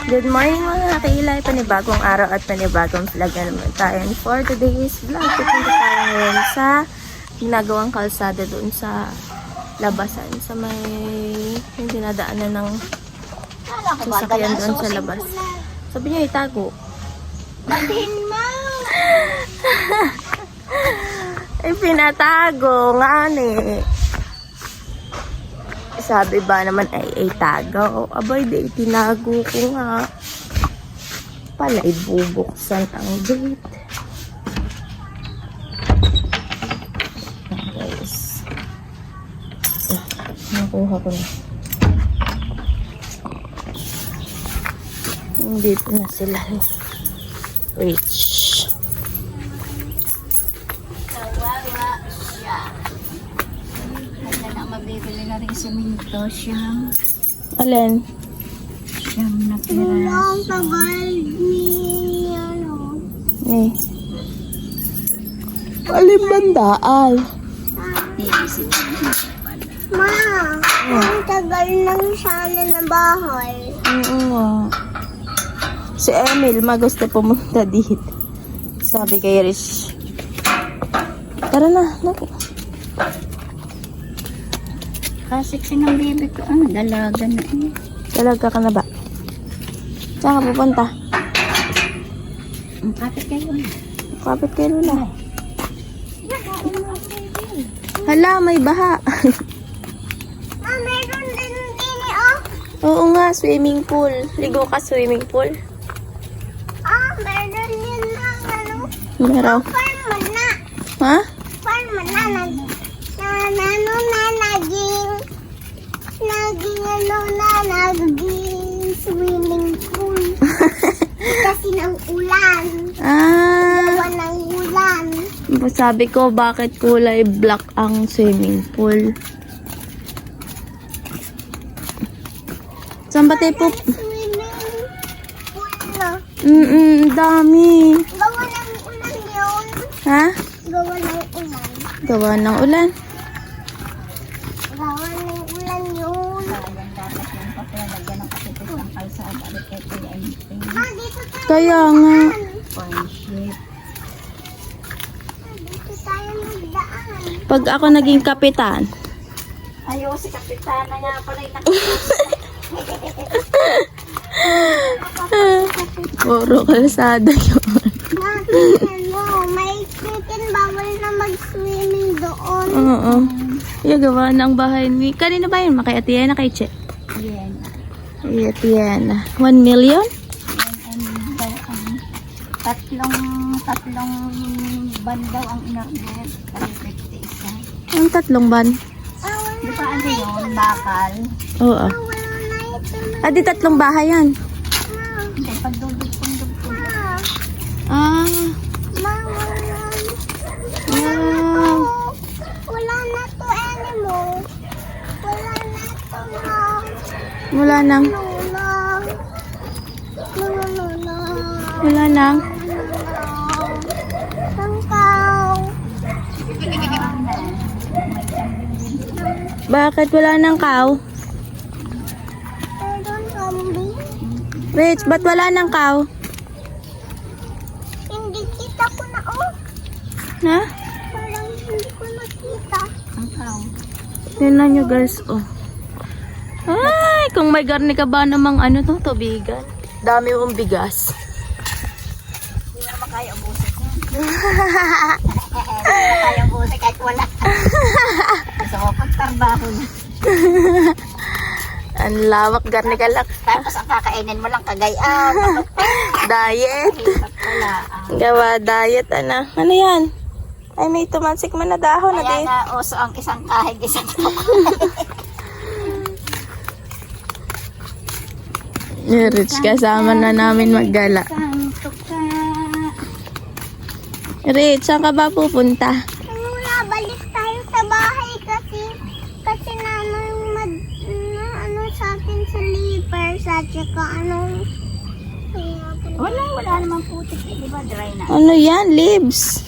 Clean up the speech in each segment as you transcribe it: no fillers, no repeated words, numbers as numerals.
Good morning mga kailay, panibagong araw at panibagong vlog na naman tayo. And for today's vlog, pupunta tayo ngayon sa ginagawang kalsada doon sa labasan. Sa may yung dinadaanan ng sasakyan doon sa labas. Sabi niya itago. Batin mo! Ay pinatago nga ni. Sabi ba naman ay itago. Abay, di tinago ko nga. Pala, ibubuksan ang gate. Guys. Nakuha ko na. Dito na sila. Rich. Kawawa siya. Kaya na mabibili na rin si Minto siyang Alin? na pera. Ang tagal ni ano. Eh. Alin bandaal? Ma, ang tagal lang sana na bahay. Oo nga. Si Emil, magusto pumunta dito. Sabi kay Rich. Tara na, naku. Kasiksi ng baby ko, dalaga na eh. Talaga ka na ba? Saan ka pupunta? Ang kapit kayo na. Kapit kay Lula. Hala, may baha. Meron din oh. Oo nga, swimming pool. Ligo ka swimming pool. Meron din lang ano. Meron. Farm na. Ha? Farm na naging swimming pool. Kasi ng ulan. Gawa ng ulan. Sabi ko, bakit kulay black ang swimming pool? Saan ba tayo po? Swimming pool na. Dami. Gawa ng ulan yun. Ha? Gawa ng ulan. Gawa ng ulan. Gawa ng ulan yun. Dapat yung papalagyan ng kapitid ng kalsada. Dito tayo. Kaya nga. Friendship. Dito tayo magdaan. Pag ako naging kapitan. Ayaw, si Kapitana nga pala yung Puro kalsada yun. may chicken bawal na mag-swimming doon. Oo. Yung gawa ng bahay ni... Kanina ba yun? Kay Atiana, kay Che? Yan. Kay Atiana. 1 million? Tatlong ban daw ang in-order. 350 isa. Ang 3 ban? Di ba ano yun? Bakal? Oo. Di 3 bahay yan. Hindi, pagdugtong-dugtong. Ah. Wow. Wala na to anymore. Wala na to na. Wala nang. Wala nang. Bakit wala nang cow? Rich, ba't wala nang cow? Hindi kita ko na Ha? Parang hindi ko nakita. Ang cow. Tingnan nyo guys, oh. Ay, kung may garni ka ba namang ano to, tubigan. Dami mong bigas. Hindi mo naman kaya ubusin yun. Hindi mo kaya ubusin kahit wala. Gusto ko pagtrabaho na. Ang lawak, garni ka lang. Tapos ang kakainin mo lang kagayaan. Diet. Hirap pala. Gawa diet, ano. Ano yan? Ay, may tumansik man na dahon na Kaya din. nga uso ang isang kahig, isang tuko. Rich, kasama na namin maggala. Isang tuka. Rich, saan ka ba pupunta? Balik tayo sa bahay kasi ano sa atin sa livers at saka anong wala naman putik eh, di ba dry na? Ano yan? Leaves.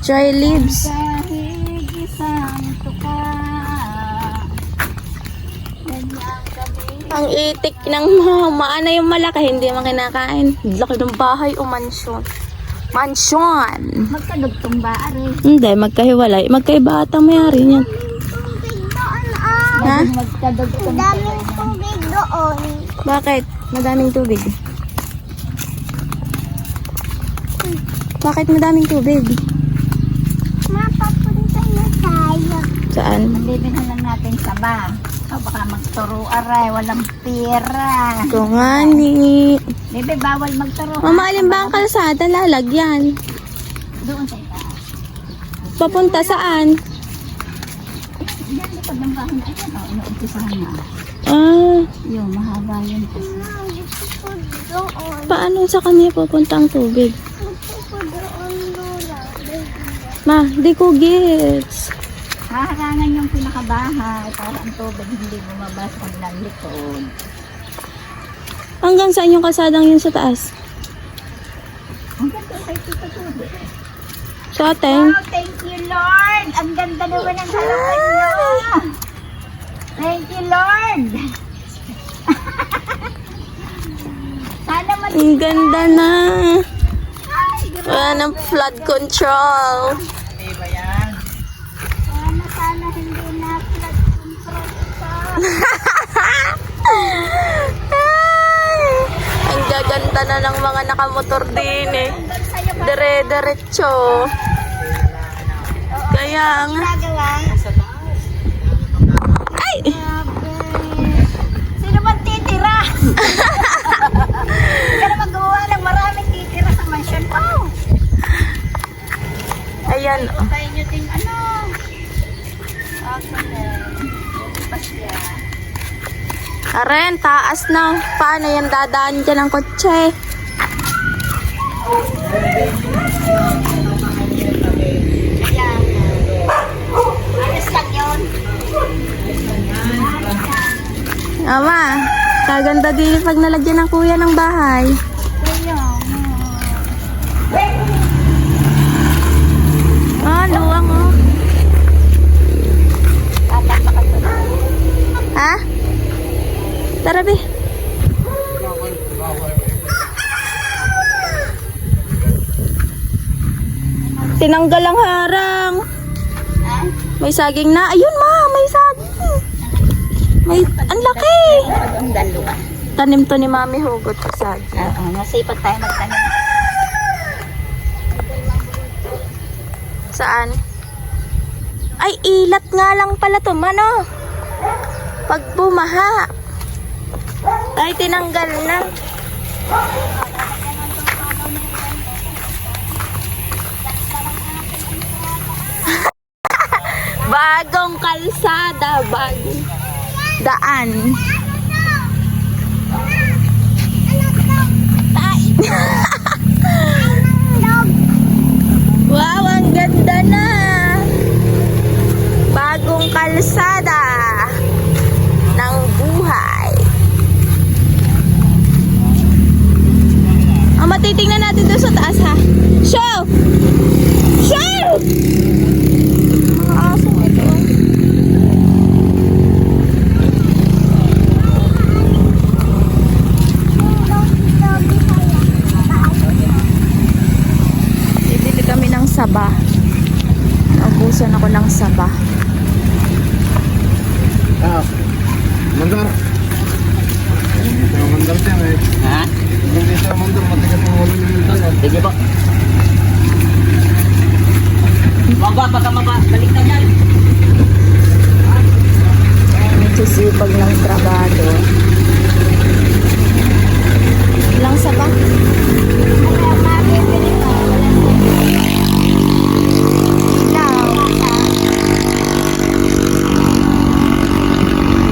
Dry leaves. Kahig isang tuka. Ganyan kami Ang itik ng maana yung malaki, hindi man kinakain. Laki ng bahay o mansyon. Mansyon! Magkadugtong ba, are? Hindi, magkahiwalay. Magkaiba ata mayari niyan. Tubig doon, ah. Ha? Ang daming tubig doon. Bakit? Madaming tubig. Bakit madaming tubig? Mapapunta na tayo. Saan? Bibilhan lang natin saba. So, baka magturo, aray. Walang pera. Ito nga ni. Bebe, bawal magturo. Mama, alin ba ang kalsada? Lalagyan. Doon sa itaas. Papunta saan? Yan, likod ng bahay na ito. Inuumpisahan na. Ah, Yung mahaba yun kasi. paano sa kanya pupunta ang tubig? Ma, di ko gets. Haharangan yung pinakabahay para ang tubig hindi bumaba sa kanilang likod. Hanggang saan yung kalsadang yun sa taas? Ang ganda kay Tito Tubig. Sa atin? Wow, thank you Lord! Ang ganda naman ng halaman niyo! Thank you Lord! Sana Ang ganda na. Ay, grabe. Wala ng flood control. Sana hindi na flood control ito. Ay, ang gaganda na ng mga nakamotor din eh. Hanggang sa'yo ba? Dire-diretso. Kaya nga. Nagawa? Ay! Sino man titira? Hindi ka na magawa ng maraming titira sa mansion ko. Ayan. Oh. Tayo nyo ting ano. Okay na. Pasya. Aren, taas na. Paano yan dadaan dyan ang kotse? Ayan. Ayos lang yun. Ama, kaganda din pag nalagyan ng kuya ng bahay. Ah, luwang oh. Ha? Tara, be. Tinanggal ang harang. May saging na. Ayun, ma, may saging. May, ang laki. Ang dalawa. Tanim to ni Mami Hugot sa saging. Oo, nasipag tayo magtanim. Saan? Ay, ilat nga lang pala to, mano. Pag bumaha. Ay, tinanggal na. Bagong kalsada, bagong daan. Wow, ang ganda na. Bagong kalsada ng buhay. Matitingnan natin doon sa taas, ha? Show! Show! Mga aso ito. Bibili kami ng saba. Naubusan ako ng saba. Ah, mandar. Mandar siya eh. Ha? Hindi siya mandar, matigas ang ulo ng minsan. Sige po. Huwag ba, baka mabalik na dyan. Nagsisipag ng trabaho. Ilang saba?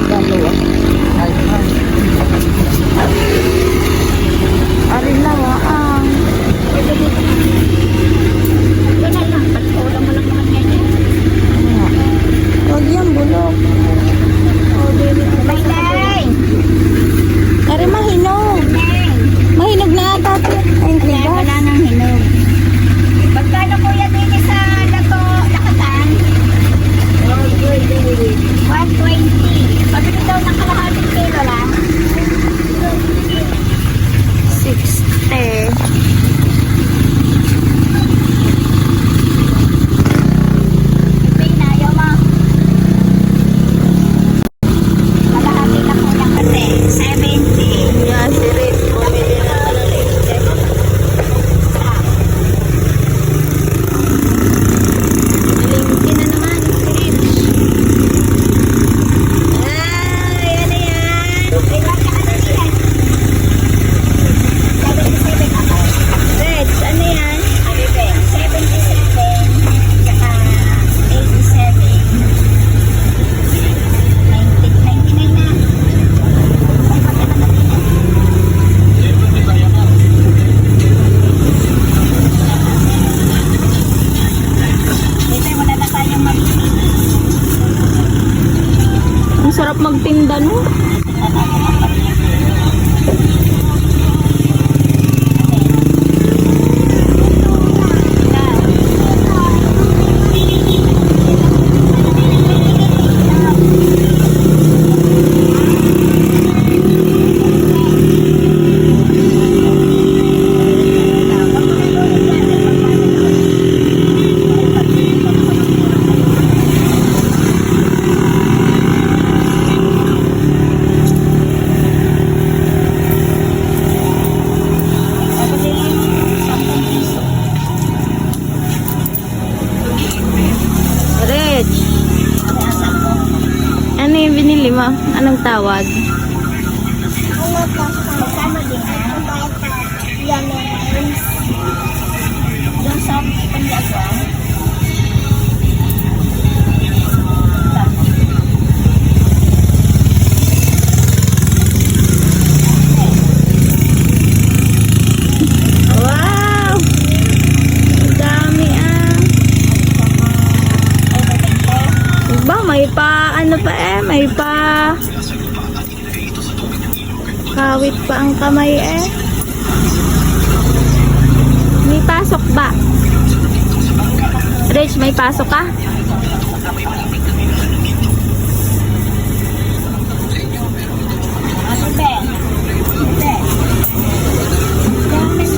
Dalawa. Tandaan mo. Rich. Ano yung binili mo? Anong tawag? Ano to? Magkano din? Yan yung doon sa Pandiaguan. Wow! Ang dami ah. Ba, may pa, ano pa may pa kawit pa ang kamay May pasok ba? Rich, may pasok ka?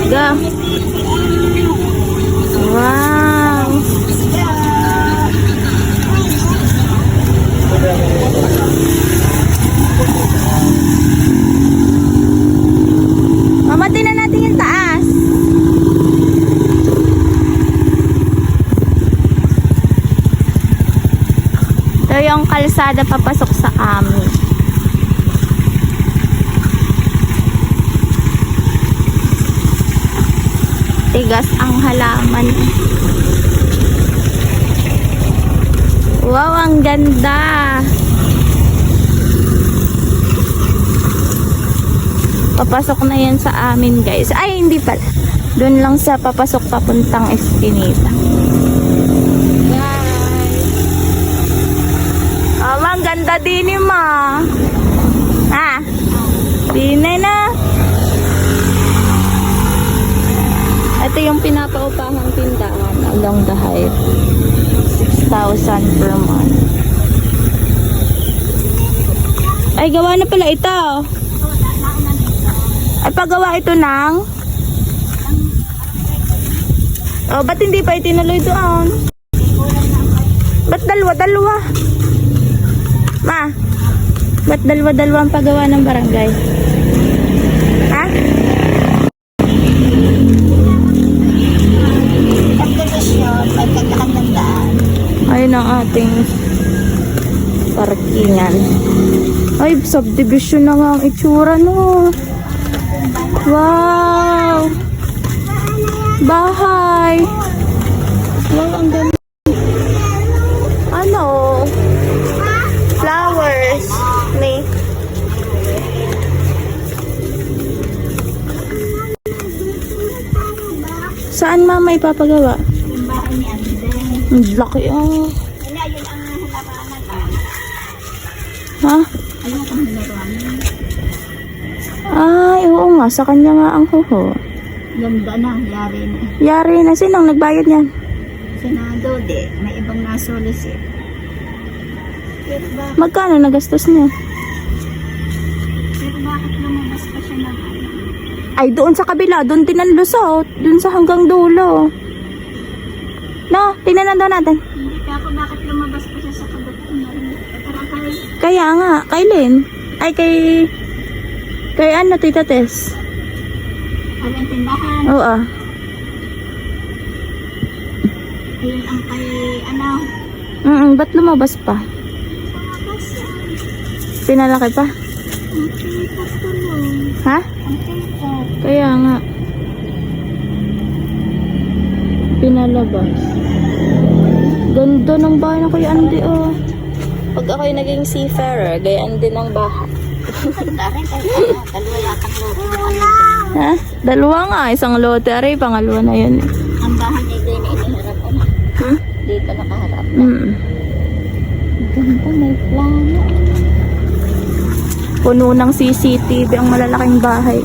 Go. Wow. Mamati na natin yung taas. Ito yung kalsada papasok sa amin. Tigas ang halaman. Wow, ang ganda. Papasok na yan sa amin, guys. Ay, hindi pala. Doon lang sa papasok papuntang Espinita. Guys. Oh, ang ganda din ni ma. Ha? Dinay na. Ito yung pinapaupahang tindahan along the height. 6,000 per month. Ay, gawa na pala ito. Ay, pagawa ito ng... Oh, ba't hindi pa itinuloy doon? Ba't dalawa-dalawa? Ma, ba't dalawa-dalawa ang pagawa ng barangay? Ha? Subdivision, may kanya-kanyang daan. Ayun ang ating parkingan. Ay, subdivision na nga ang itsura, no? Wow! Bahay! Wow, ang ganda. Ano? Flowers. May. Saan mama ipapagawa? Yung bahay ni Ande. Ang laki ah. Wala, yun ang halapanan. Ha? Ayun ang halapanan. Ay, oo nga. Sa kanya nga ang huho. Ganda na, yari na. Yari na. Sinong nagbayad yan? Senado, di. May ibang nasolicit. Pero bakit, Magkano nagastos niya? pero bakit lumabas pa siya ng ano? Ay, doon sa kabila. Doon tinanlusot. Doon sa hanggang dulo. No, tingnan daw natin. Hindi ka ako bakit lumabas pa siya sa kabatunan. Parang kay Kaya nga, kay Lynn. Ay, kay ano, Tita Tess? ang tindahan. Oo. Yun ang kay ano. Ba't lumabas pa? Lumabas yan. Pinalaki pa? Ang tintas tulong. Ha? Ang tintas. Kaya nga. Pinalabas. Ganda ng bahay na Kuya Andy, oh. Pag ako'y naging seafarer, gayaan din ang bahay. Ganda rin kayo. Dalawa yatang loro. Ha? Dalawa nga, isang lottery, pangalawa na yun. Ang bahay ni Dene iniharap ko na. Hmm? Dito nakaharap. Ganda, may plano. Puno ng CCTV ang malalaking bahay.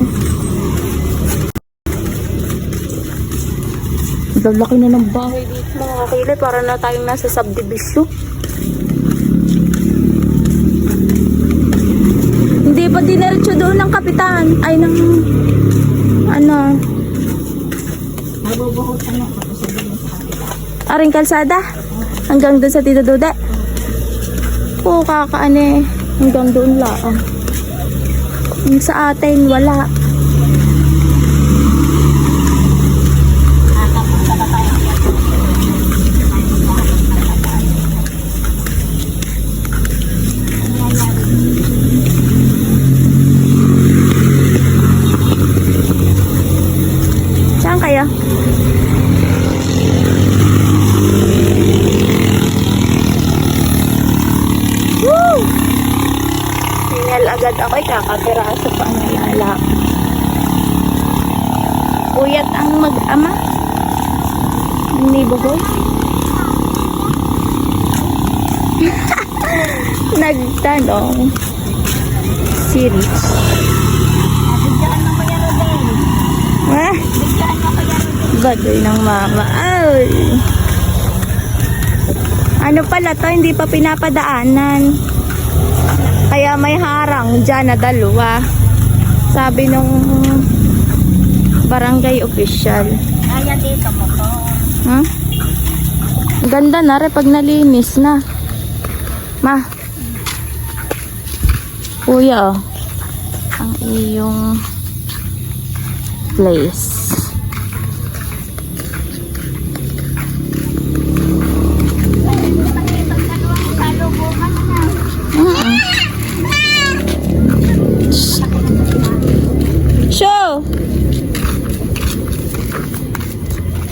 Laki na ng bahay dito mga kakilay. Para na tayong nasa subdivision. Hindi pa dinerecho doon ng kapitan. Ay, ng ano. Aring kalsada. Hanggang doon sa Tito Dude. Oo, kakaane. Hanggang doon lang. Yung sa atin, wala. Saan kaya? Woo! Hingal agad ako'y kakapiraso pa ang nalala. Uyat ang mag-ama. Hindi bugoy. Nagtanong si Rich. Ha? Badoy ng mama. Ay. Ano pala to? Hindi pa pinapadaanan. Kaya may harang dyan na dalawa. Sabi nung barangay official. Kaya dito mo to. Hmm? Ganda na rin pag nalinis na. Ma. Kuya, oh. Ang iyong place. Show!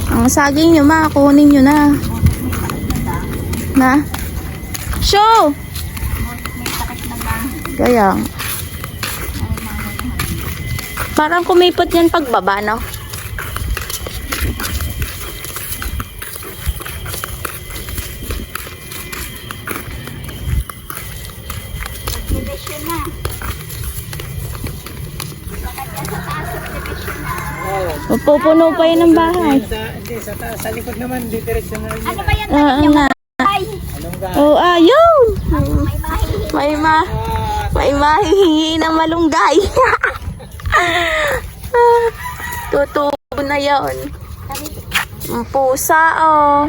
Ang saging nyo, ma. Kunin nyo na. Na? Show! Kaya. Parang kumipot yan pagbaba, no? Division na. Pupuno pa yun ng bahay. Sa likod naman, di diretso na rin. Ano ba yan? Oo nga. Ay, Oh, ayun! may mahi. May mahihingi ng malunggay. Tutubo na yun. Ang pusa, oh.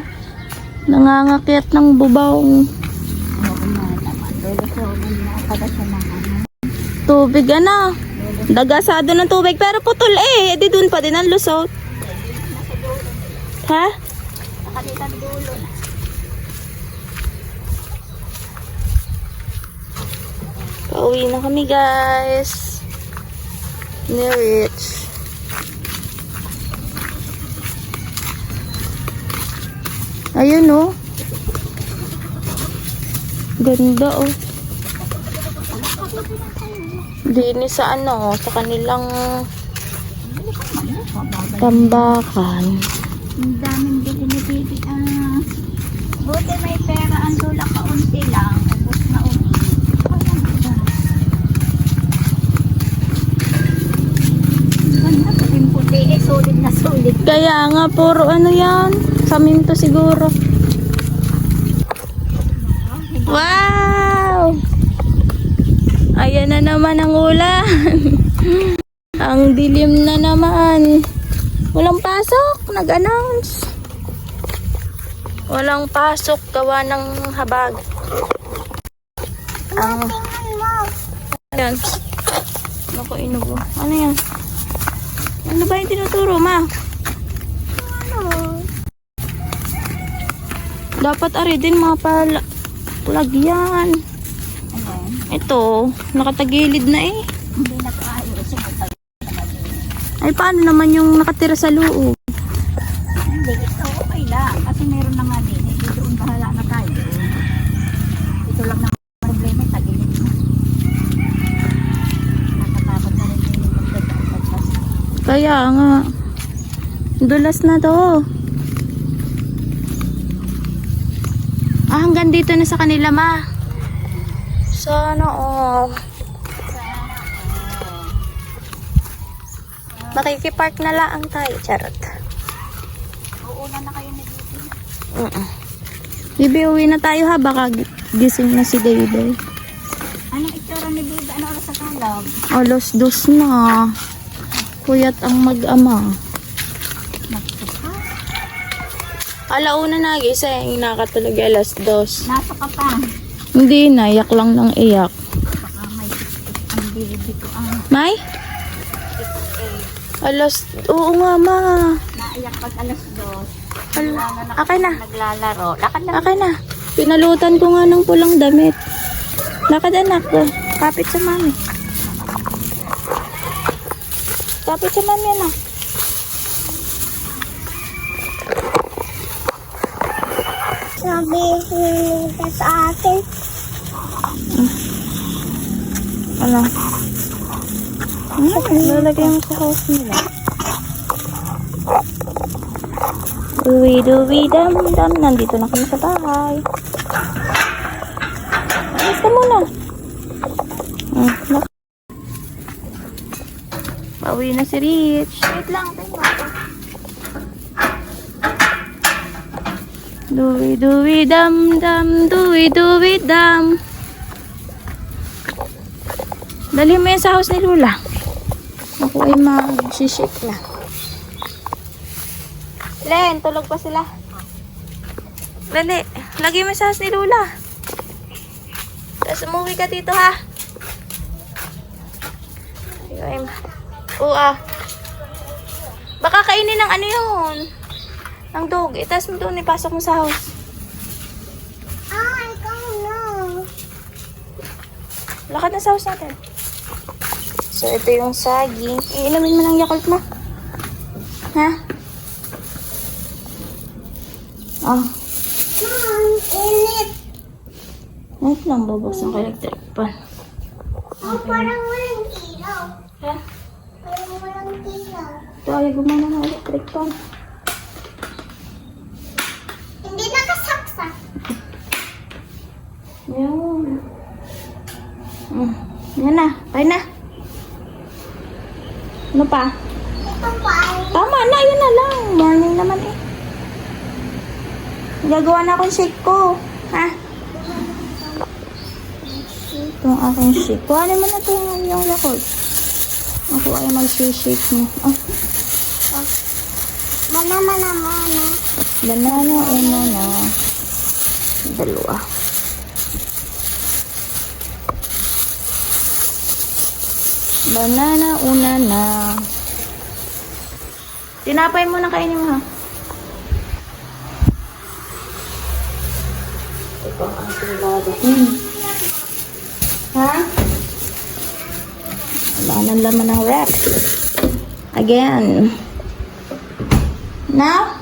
Nangangakyat ng bubong. Tubig, ano? Dagasado ng tubig, pero putol eh. Di dun pa din ang lusot. Ha? Nakalitan dulo na. Pauwi na kami, guys. Ni Rich. Ayun, oh. Ganda, oh. Dinis sa ano, sa kanilang tambakan. Ang daming bili ni Bibi. Buti may pera. Ang tula kaunti lang. Ubus na ubus. Ganda pa rin puti. Eh, solid na solid. Kaya nga, puro ano yan. Saminto siguro. Wow! Ayan na naman ang ulan. Ang dilim na naman. Walang pasok. Nag-announce. Walang pasok. Gawa ng habag. Ang... Ayan. Naku, inubo. Ano yan? Ano ba yung tinuturo, ma? Dapat ari din mga palagyan. Ito, nakatagilid na eh. Hindi na kaayos. Ay, paano naman yung nakatira sa loob? Hindi, ito okay lang. Kasi meron na nga din. Hindi doon bahala na tayo. Ito lang na problema. Tagilid na. Nakatakot na rin yung magdadaan. Kaya nga. Dulas na to. Hanggang dito na sa kanila, ma. Sana, oh. Makikipark na lang tayo. Charot. Uuna na kayo ni Bibi. Bibi, uwi na tayo ha. Baka gising na si Dayday. Anong itsura ni Bibi? Ano oras sa kalab? Alas 2 na. Puyat ang mag-ama. Nagsuka. Alauna na, gising. Nakatulog alas 2. Nasa ka pa. Hindi na, iyak lang ng iyak. Baka may ang Bibi ko ang May? Oo nga, ma. naiyak pag alas 2. Akin na. Naglalaro. Lakad lang. Akin na. Pinalutan ko nga ng pulang damit. Lakad anak ko. Kapit sa mami. Kapit sa mami anak. Sabi nila sa akin, Ano? Lalagay mo sa house nila. Duwi-duwi-dam-dam. Nandito na kami sa bahay. Alis ka muna. Pauwi na si Rich. Wait lang. Duwi-duwi-dam-dam. Duwi-duwi-dam. Dali mo yan sa house ni Lula. Ako ay mag-shake na. Len, tulog pa sila. Dali, lagay mo sa house ni Lula. Tapos umuwi ka dito ha. Baka kainin ng ano yun. Ng dog. Tapos mo doon ipasok mo sa house. I don't know. Lakad na sa house natin. So, ito yung saging. Iinumin mo ng Yakult mo. Ha? Oh. Mom, init. Wait lang, bubuksan ko electric pan. Oh, parang walang ilaw. Ha? Parang walang ilaw. Ito, ay gumana ng electric pan. Hindi nakasaksak. Yan. Yan na. Kaya na. Ano pa? Ito pa ay Tama na, yun na lang. Morning naman eh. Gagawa na akong shake ko. Ha? Ito ang aking shake. Kuhanin mo na ito yung Yakult. Ako ay mag-shake mo. Oh. Banana. Banana, una na. Dalawa. Banana, una na. Tinapay mo na kainin mo ha. Ito ang ating bago. Ha? Wala nang laman ng wrap. Again. Now?